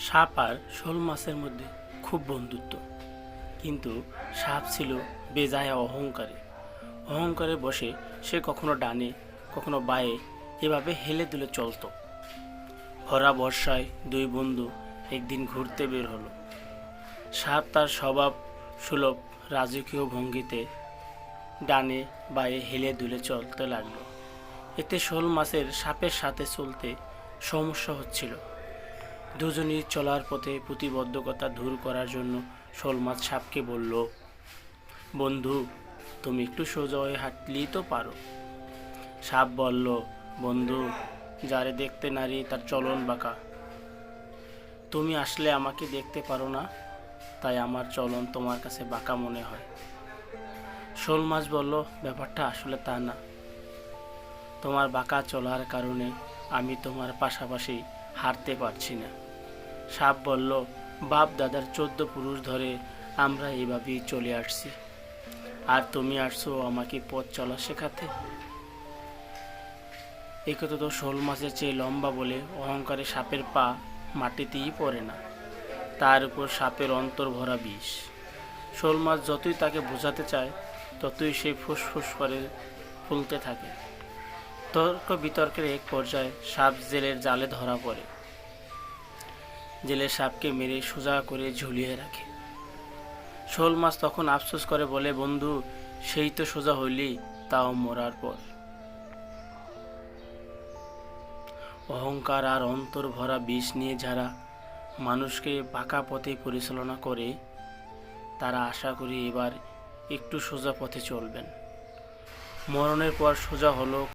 সাপ আর শোল মাছের মধ্যে খুব বন্ধুত্ব, কিন্তু সাপ ছিল বেজায় অহংকারী। অহংকারে বসে সে কখনো ডানে কখনো বায়ে এভাবে হেলে দুলে চলতো। ভরা বর্ষায় দুই বন্ধু একদিন ঘুরতে বের হলো। সাপ তার স্বভাব সুলভ রাজকীয় ভঙ্গিতে ডানে বায়ে হেলে দুলে চলতে লাগলো। এতে শোল মাছের সাপের সাথে চলতে সমস্যা হচ্ছিল। দুজনই চলার পথে প্রতিবদ্ধকতা দূর করার জন্য শোল মাছ সাপকে বলল, বন্ধু, তুমি একটু সোজা হয়ে হাঁটলেই তো পারো। সাপ বলল, বন্ধু, যারে দেখতে নারী তার চলন বাঁকা। তুমি আসলে আমাকে দেখতে পারো না, তাই আমার চলন তোমার কাছে বাঁকা মনে হয়। শোল মাছ বলল, ব্যাপারটা আসলে তা না। তোমার বাঁকা চলার কারণে আমি তোমার পাশাপাশি হাঁটতে পারছি না। সাপ বলল, বাপ দাদার 14 পুরুষ ধরে আমরা এইভাবেই চলে আসছি, আর তুমি আসছো আমাকে পথ চলা শেখাতে। এই কথা তো শোল মাছের চেয়ে লম্বা বলে অহংকারে সাপের পা মাটিতেই পড়ে না, তার উপর সাপের অন্তর ভরা বিষ। শোল মাছ যতই তাকে বোঝাতে চায় ততই সে ফুসফুস করে ফুলতে থাকে। তর্ক বিতর্কের এক পর্যায়ে সাপ জেলের জালে ধরা পড়ে। জেলে সাপকে মেরে সোজা করে ঝুলিয়ে রাখে। শোল মাছ তখন আফসোস করে বলে, বন্ধু, সেই তো সোজা হইলি, তাও মরার পর। অহংকার আর অন্তর ভরা বিষ নিয়ে যারা মানুষকে বাঁকা পথে পরিচালনা করে, তারা আশা করি এবার একটু সোজা পথে চলবেন। মরণের পর সোজা হলো